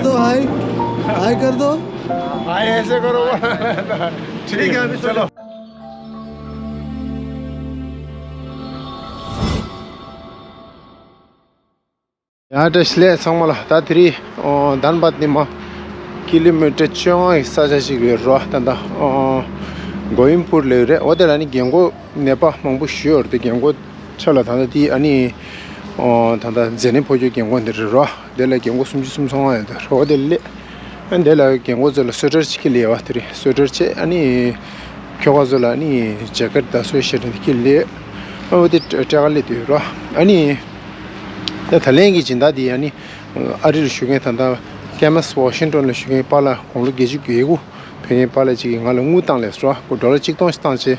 दो हाय हाय कर दो हाय ऐसे करो ठीक है अभी चलो यहाँ त्यसले समला ताथरी धनबाद निमा किलोमिटर चाहिँ साजासी र तन्दा गोइमपुर लेरे ओदे अनि गेंगो नेपा मंगबु श्योर ते गेंगो छला थादा ती अनि थादा जेने फोजो गेंगो दे र देला गेंगो सुमजि सुमसङ आयो र ओदेले अनि देला गेंगो जल स्वेटर छिले वातरी स्वेटर छे अनि क्योगा जल अनि ज्याकेट द स्वेटर दिले ओदे टागले त्यो र अनि ता थलेंगी जिंदा दी अनि अरि शुगे तंदा Camas Washington le शुगे पाला कोंलो गेजु गेगु फेगे पाला छि ngalo ngu tang le swa ko dol chik tong stang che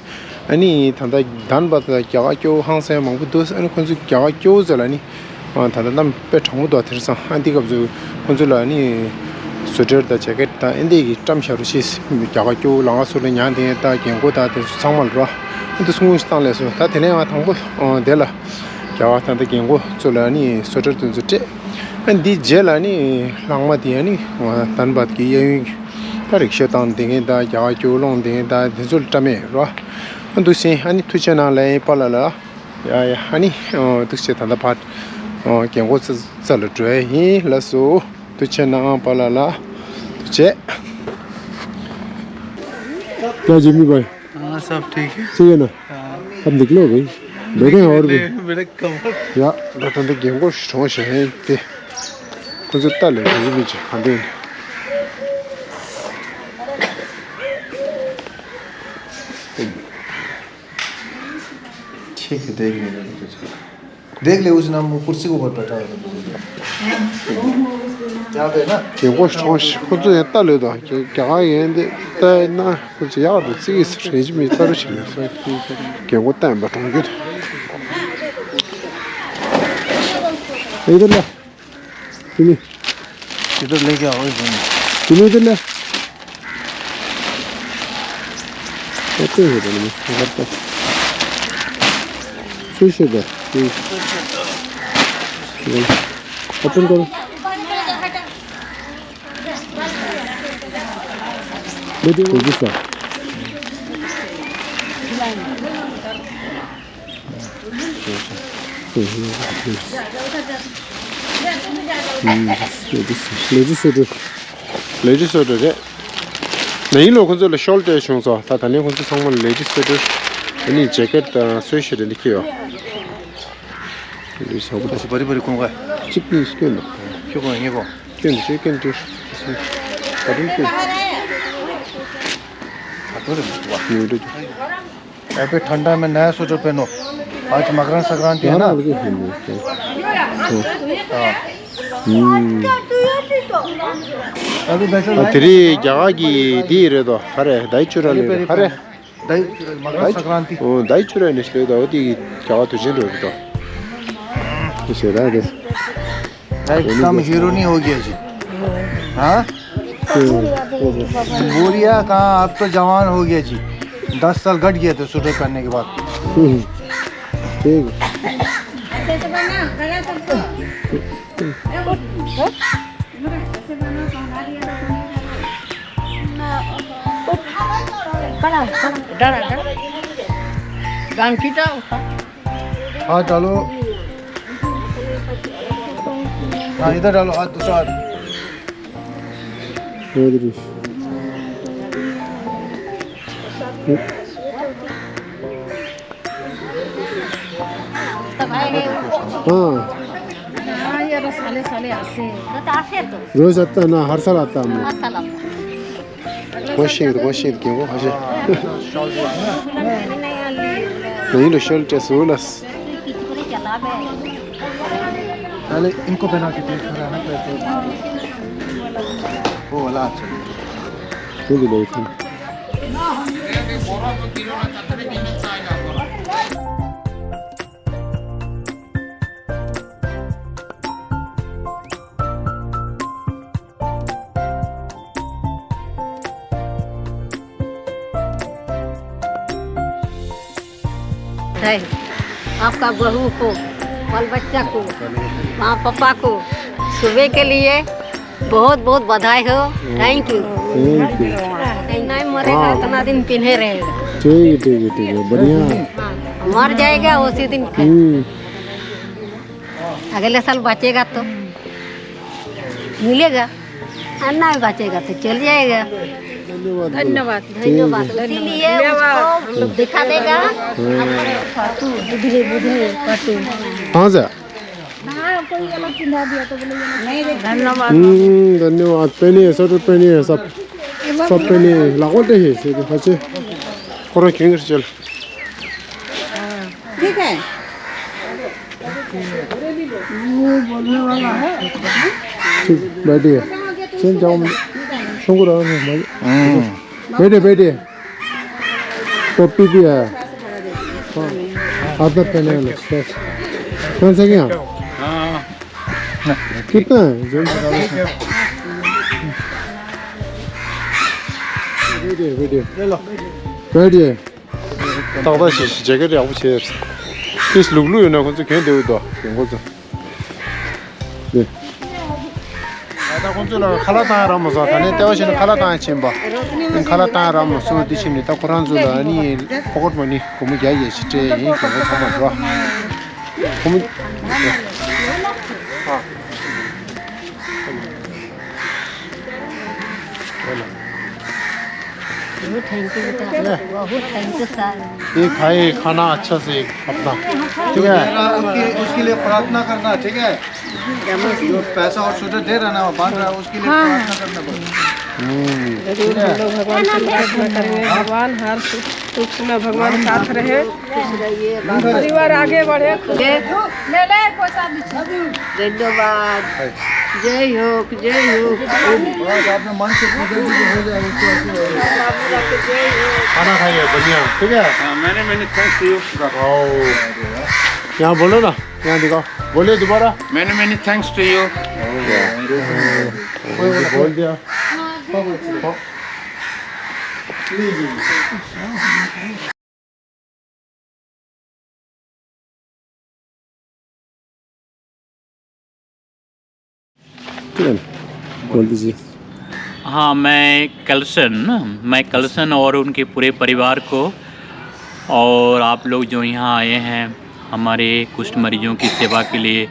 ani thanda dhanbat da kya kyo hang se mang bu dos ani khonju kya kyo zalani thanda nam pe thong do thir sa anti gab ju khonju la ani sweater da jacket ta indi gi tam sharu si kya kyo langa so le nyan de ta gengo da de sangmal ro ndu sungu stang le so ta thene ma thang bu de la kya ta de gengo zolani sweater tu jute and di jelani langma di ani dhanbat ki ye Rikshawala dinge da ya long dinge da result tame ro andu se ani thuchana lai palala ya ani tukse thanda phat kengo chal dre hi laso thuchana palala tuche क्या जिम्मी भाई हाँ सब ठीक है ठीक है ना अब निकलो भाई बैठे और भी मेरे कमर या रतन के गेंगो स्ट्रॉन्ग है ते कुछ ताले ये बीच आदे ठीक है देख ले उस नाम कुर्सी के ऊपर बैठा है यहाँ पे ना गेंगो स्ट्रॉन्ग कुछ ताले दो क्या ये ते ना कुछ यार इस रेंज में तारो चले गेंगो टाइम बताऊंगी इधर ला इधर लेके आओ तुम्हें इधर ला कैसे हो रहा है मतलब सुशी दे ओपन करो देखो गुस्सा legislator है नहीं लोगों को जो शॉल टे शोंसा था थाने को जो संगम legislator अनि जैकेट स्वेटर लिखे हो ये सब तो बड़ी बड़ी कौन का चिकनी स्किन क्यों कौन ये को चिकन तो बड़ी को ये पे ठंडा में नया स्वेटर पहनो आज मकर संक्रांति है ना अभी बैठो तेरी जगह की दी रे तो अरे दाई चुरा ले अरे मकर संक्रांति ओ दाई चुरा निश्चय तो होती जगह तुझे लो तो इसे दा दे एकदम हीरो नहीं हो गया जी हाँ बोलिया कहाँ अब तो जवान हो गया जी 10 साल घट गया था स्वेटर पहनने के बाद ठीक हाँ डालो हाँ इधर डालो हाथ दूसरा हाथ हाँ ये साले साले आसे तो रोज आता है ना हर साल आता है मशीन क्यों मशीन नहीं लो शॉल टेसोलस पहले इनको पहना के देख रहा है ना वो वाला अच्छा तो भी देखो आपका बहू को बाल बच्चा को माँ पापा को सुबह के लिए बहुत बहुत बधाई हो। Thank you. Thank you. नहीं मरेगा इतना दिन पिन्हे रहेगा। ठीक है बढ़िया। मर जाएगा उसी दिन अगले साल बचेगा तो मिलेगा, और नहीं बचेगा तो चल जाएगा। धन्यवाद। धन्यवाद। इसीलिए उसको दिखा देगा। हाँ जा। धन्यवाद। धन्यवाद। पहनिए स्वेटर पहनिए, सब पहनिए। लागोटे है सीधे बच्चे करो किंग चल। ठीक है। ठीक बैठिए। चल जाओ शंकुर बैठिए। टोपी भी है। आधा पहने कौन सा क्या? कितना है? बैठिए। ताकत जगह ले आऊँ चेयर। किस लुगलु है ना कौन सा क्या दे उधर? कौन सा? ले। आता कौन सा लगा खाला तार राम मज़ा था ने तेवश ने खाला तार चिंबा। इन खाला तार राम मज़ा दिशी ने ता कुरान जुला नि पकड़ मनी कुम क्या ये चिटे ये कुम थमा ड्रा। कुम थैंक यू बेटा, बहुत थैंक यू सर। ये खाए खाना अच्छा से अपना, ठीक है? उसके लिए प्रार्थना करना, ठीक है? जो पैसा और स्वेटर दे रहा ना वो बांध रहा है, उसके लिए प्रार्थना करना पड़ेगा। भगवान से प्रार्थना करेंगे, भगवान हर सुख में भगवान साथ रहे, परिवार आगे बढ़े। धन्यवाद। जय हो जय हो। आपने मन से पूजा भी हो जाए उसको खाना खाइए बढ़िया, ठीक है? मैंने थैंक्स टू यू। यहाँ बोलो ना, यहाँ दिखाओ, बोलिए दोबारा। मैंने थैंक्स टू यू। बोल दिया। बोल दीजिए। हाँ, मैं कलसन और उनके पूरे परिवार को, और आप लोग जो यहाँ आए हैं हमारे कुष्ठ मरीजों की सेवा के लिए।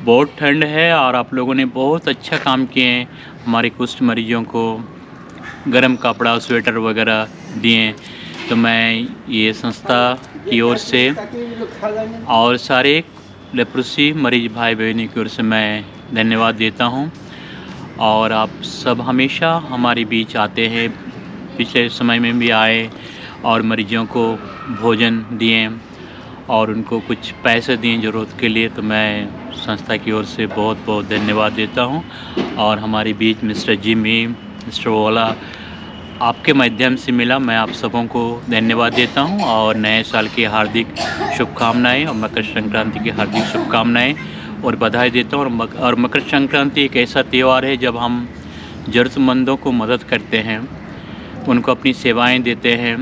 बहुत ठंड है और आप लोगों ने बहुत अच्छा काम किए हैं, हमारे कुष्ठ मरीजों को गर्म कपड़ा स्वेटर वगैरह दिए। तो मैं ये संस्था की ओर से और सारे लेप्रोसी मरीज भाई बहनों की ओर से मैं धन्यवाद देता हूँ। और आप सब हमेशा हमारे बीच आते हैं, पिछले समय में भी आए और मरीजों को भोजन दिए और उनको कुछ पैसे दिए ज़रूरत के लिए। तो मैं संस्था की ओर से बहुत बहुत धन्यवाद देता हूँ। और हमारे बीच मिस्टर जिमी, मिस्टर वाला आपके माध्यम से मिला, मैं आप सबों को धन्यवाद देता हूँ और नए साल की हार्दिक शुभकामनाएँ और मकर संक्रांति की हार्दिक शुभकामनाएँ और बधाई देता हूँ। और मकर संक्रांति एक ऐसा त्यौहार है जब हम ज़रूरतमंदों को मदद करते हैं, उनको अपनी सेवाएं देते हैं,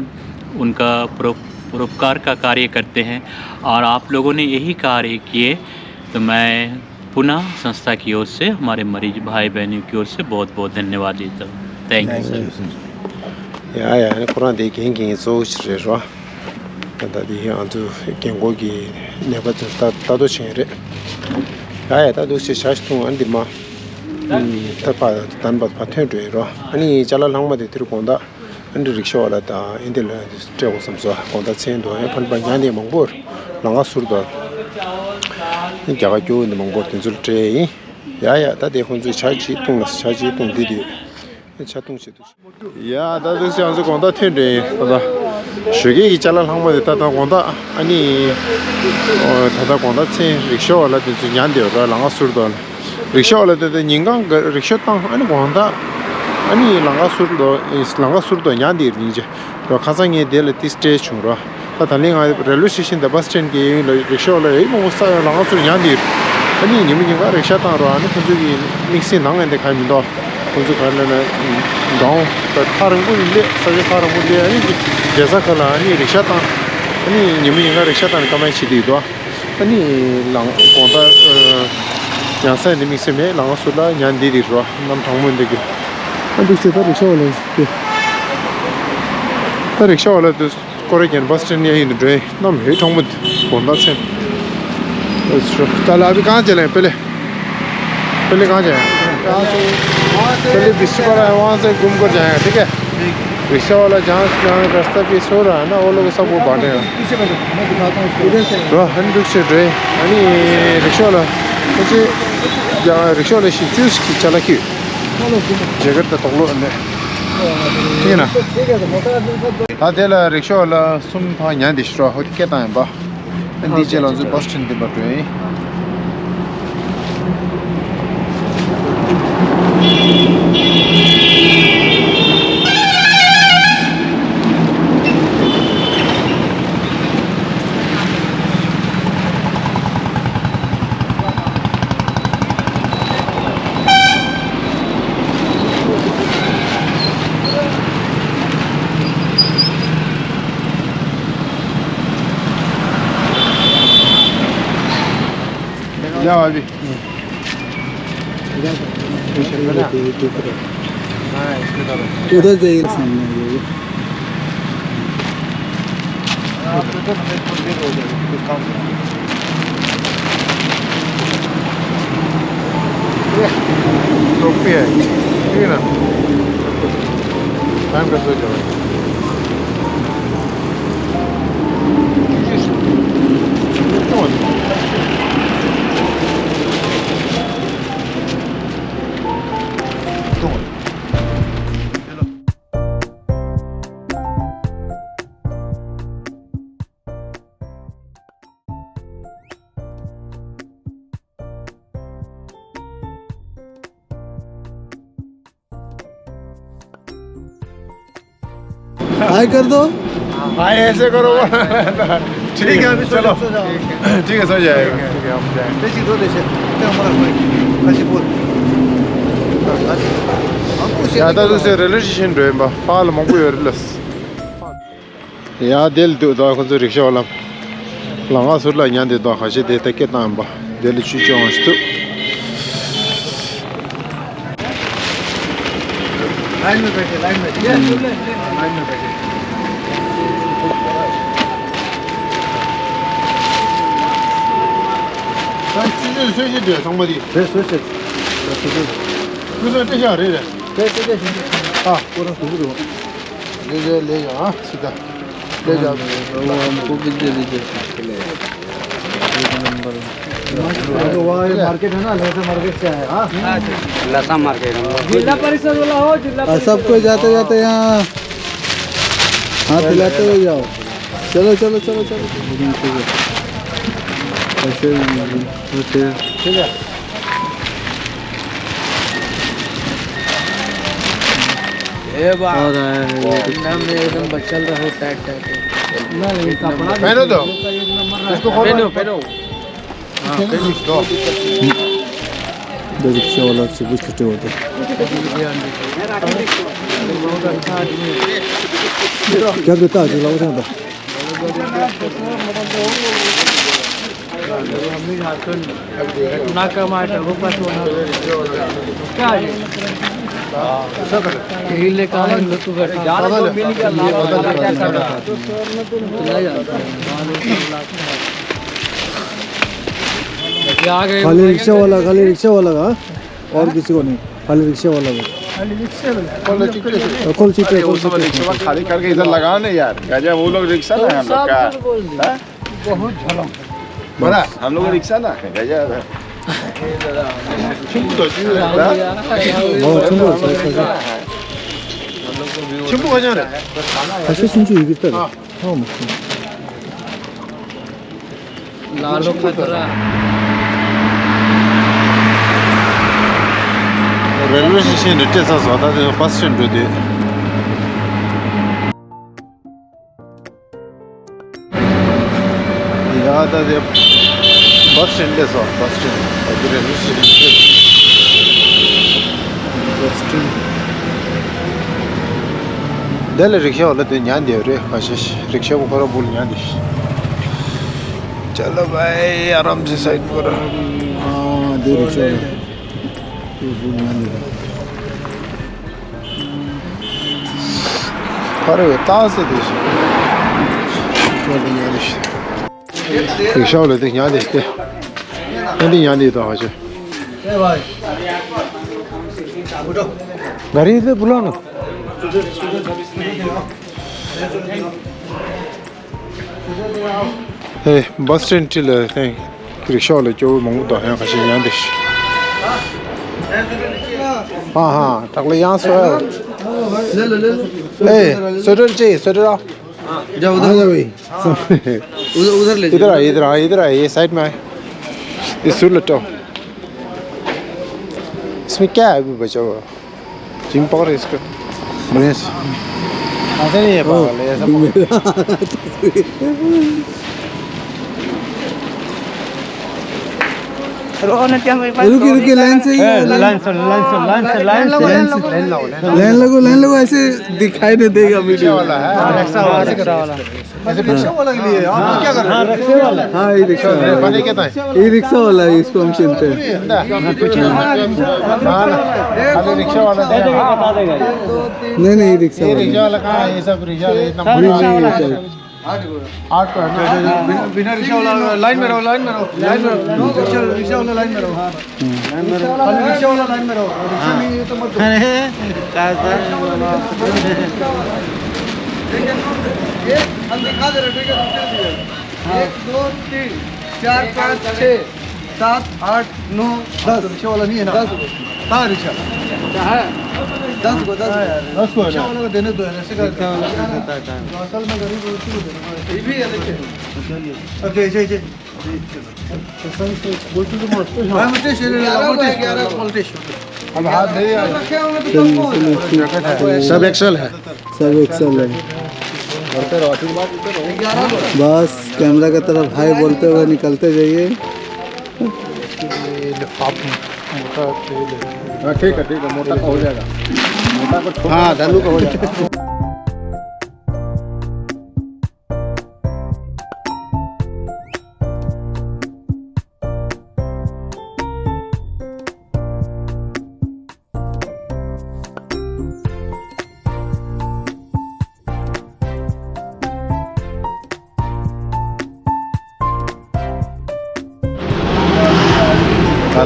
उनका परोपकार का कार्य करते हैं, और आप लोगों ने यही कार्य किए। तो मैं पुनः संस्था की ओर से हमारे मरीज भाई बहनों की ओर से बहुत बहुत धन्यवाद देता हूँ। Thank you. या कुरान दे गेंगे जोश रे रो दादी आंतु गेंगो की नेबत तादो छेरे या तादो से शास्तु अंदिमा तपा तनबत पाथे रो अनि चला लंगमा दे तिरकोंदा अंदि रिक्शावाला ता इंदिल ट्रेवो समसो कोंदा छेंदो है फन बन्याने मंगोर लंगा सुरदो नि जागा जो ने मंगोर तिनजुल ट्रे या ता दे हुनजु चाची तुंग दीदी 차tung 씨도 야 나도想是广大天人是吧学给家了他们的他到广大아니他到广大체 리크샤와라 그 냥데가 랑가 술도 리크샤와라 데 닝강 리크샤 땅 아니广大아니 랑가 술도 냥데 이제 그 가상에 될 티스테 중으로 다 달링아 레일웨 스테이션 더 버스 스탠드 게 리크샤와라 이 뭐사 랑가 술 냥데 아니 님이가 리크샤 땅으로 아니 그쪽이 믹스 나가는데 가면도 कुछ करने में गाँव पर खारंगु ले सजे खारंगु ले आनी जैसा कला आनी रिक्शा तां आनी निमी इंगा रिक्शा तां कमाई चिदी दो आनी लंग कोंता 양산 님이세메 랑아술라 냔디디로 남 방문되기 안두시 다 리샤올라 다 리샤올라 कोरियन बस स्टैंड यही न ड्रे नम हे ठोंगमत बोंदा से अच्छा चल अभी कहां चलें पहले कहां जाएं पहले बिस्कुट है वहां से घूम कर जाएंगे ठीक है रिक्शा वाला जहां रास्ता पे सो रहा है ना वो लोग सब वो बांटेगा पीछे बैठो मैं दिखाता हूं उसको इधर से हन रिक्शा ड्रे यानी रिक्शा वाला मुझे या रिक्शा वाला चूज की चला की जगह तो तोलो ने ठीक है ना आदेला रिक्शा वाला सुन था यहाँ दिख रहा है क्या टाइम बा डीजे लॉन्च बस स्टैंड पे बैठे हैं जाओ अभी उधर जाइए सामने ये टोपी है ठीक है ना टाइम का सोच जाओ हाय कर दो भाई ऐसे करो ठीक है अभी चलो ठीक है सो जाएगा ठीक है हम जाएंगे देसी दो देसी ते हमारा भाई ऐसे बोल या दा दूसरे रेलवे स्टेशन पे बा पाल मंगू योरलस या दिल दो दा को रिक्शा वाला लंगा सुरला न्यान दे दो खासे दे तक ना बा दिल चुचोंस्त लाइन में बैठे लाइन में बैठे随时对上不的，随时就是这下人的，对行啊，我能随时走来着啊，是的，来着，我हमको भी दे दीजिए वहाँ मार्केट है ना लहसा मार्केट से है हाँ लसा मार्केट जिला परिषद वाला हो जिला सब कोई जाते जाते यहाँ हाथ हिलाते हुए जाओ चलो चलो चलो चलो ऐसे होते ठीक है और एकदम बचल रहो टाइट पहनो दो इसको पहनो रिक्शा वाला से भी छुट्टे होते क्या देता है जिला उसे ना कमाटा वो पास क्या है यही ले कहा तू बैठा मिल गया क्या कर रहा खाली रिक्शा वाला का और किसी को नहीं खाली रिक्शा वाला कौन सी पे रिक्शा खाली करके इधर लगाओ ना यार गजब वो लोग रिक्शा ना हम लोग का बहुत झलम बड़ा हम लोग रिक्शा ना गजब है 친구 가잖아. 사실 진짜 이겼다. लालो खतरा रेलवे स्टेशन रिटेसा ज़्यादा दे बस स्टैंड दे याद है बस स्टैंड दे सो बस स्टैंड और रेलवे स्टेशन बस स्टैंड दिल रिक्शा वाला तो न्यान दे रे आशीष रिक्शा को करो बोल न्यान दे चलो भाई आराम से साइड पर दे rickshaw Para ve taze diyor. Gördün yani işte. Rikşawala de yani işte. Ne yani daha acı. Gari de bulana. Hey, bus stand till thing. Rikshawala jo mangu da ya kashi yani dish. Ha, takle yan so. ले लो Hey, sweater चाहिए sweater आओ. जा उधर जा भाई उधर ले इधर आ ये साइड में आए इस सूट लटो इसमें क्या है अभी बचा हुआ जिम पकड़ इसका बढ़िया से ऐसे नहीं है पागल ऐसा रुकिए लाइन से लाइन लगो ऐसे दिखाई नहीं देगा वीडियो वाला है रिक्शा वाला ऐसे रिक्शा वाला के लिए आप क्या कर रहे हैं रिक्शा वाला हाँ ये रिक्शा वाला बने क्या था ये रिक्शा वाला है इसको हम चिनते हैं अरे रिक्शा वाला नहीं रिक्शा वाला कहाँ है ये सब रिक्शा इतना आठ को बिना रिक्शा वाला लाइन में रहो रिक्शा वाला लाइन में रहो रिक्शा वाला लाइन में रहो रिक्शा नहीं तो मत हम दिखा दे रहे ठीक है 1 2 3 4 5 6 7 8 9 10 रिक्शा वाला नहीं है ना 10 कहाँ रिक्शा है 10 को रिक्शा वाला को देने दो ऐसे करते हैं असल में गरीब उसी को देना ये भी है देखिए ओके ये बोलते तो मत हां मुझे शेयर 11 वोल्टेज अब हाथ दे रखे होंगे तो सब एक्सेल है बस कैमरा की तरफ हाय बोलते हुए निकलते जाइए ठीक है मोटा का हो जाएगा मोटा को हाँ धनु का हो जाएगा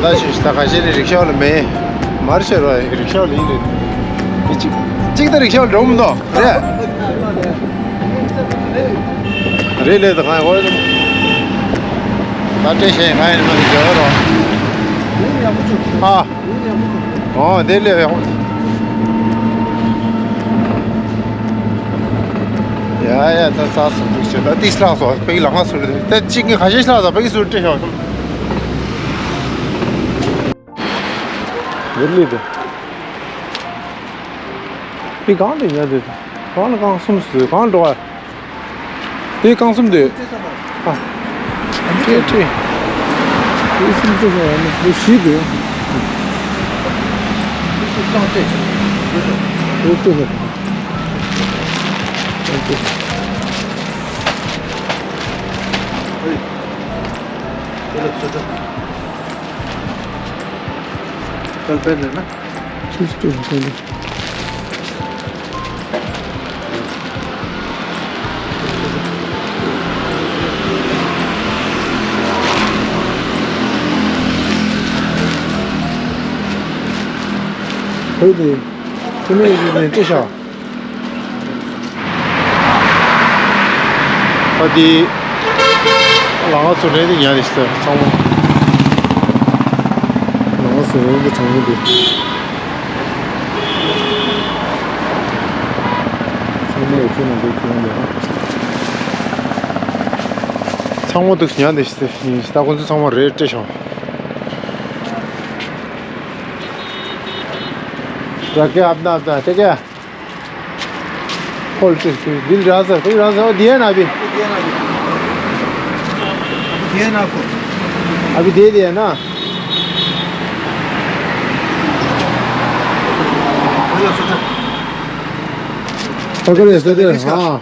다시 시작하실 리크샤를 매 마르셔로 리크샤를 이래 찍다 리크샤를 좀 더 그래 그래도 가야 거기 나한테 가야 뭐 저러 내려 야야 다 사서 나 디스라서 베기 랑아 소리 때 찍기 가시라서 베기 소리 때 Verliydi. Bir kan değil ya dedi. Kan kansım üstü. Kan doğa. Bir kansım değil. Ha. Geçti. इसमें तो वो शीत है वो तो है कल पहले ना चीज तो है 그래도 금요일에 뜨셔. 어디 나가서 레디 야 있어. 상무. 나왔어 이거 장모도 장모 옆에는 뭐 그런 거야 상무도 그냥 돼 있어. 이 스타곤스 상무 레디 뜨셔. जाके अपना ठीक है खोल के दिल राजा दिया ना अभी दिया ना आपको अभी दे दिया ना पकड़ ऐसे दे हाँ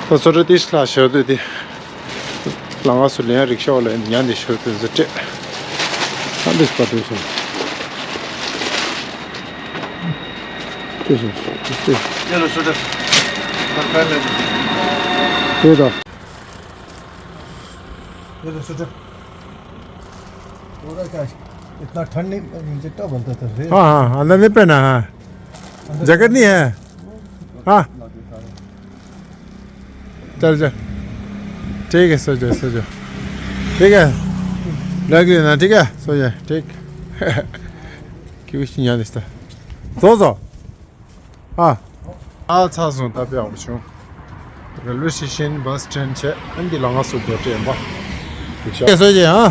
तो सोचो 30 क्लास है तो langa su le Rikshawala nyan de shur te zete ambis patushin tushin चलो सुधर Teda. इतना ठंड नहीं जितना बनता था रे हाँ हाँ अंदर नहीं पहना हाँ जैकेट नहीं है हाँ चल चल ठीक है सो जाओ ठीक है लग लेना ठीक है सो जाए ठीक क्यों याद इसता सो हाँ 차선 답이 없죠. रेलवे स्टेशन बस स्टैंड से अंदी लंगा सुबह ट्रेन बा. कैसे जे हाँ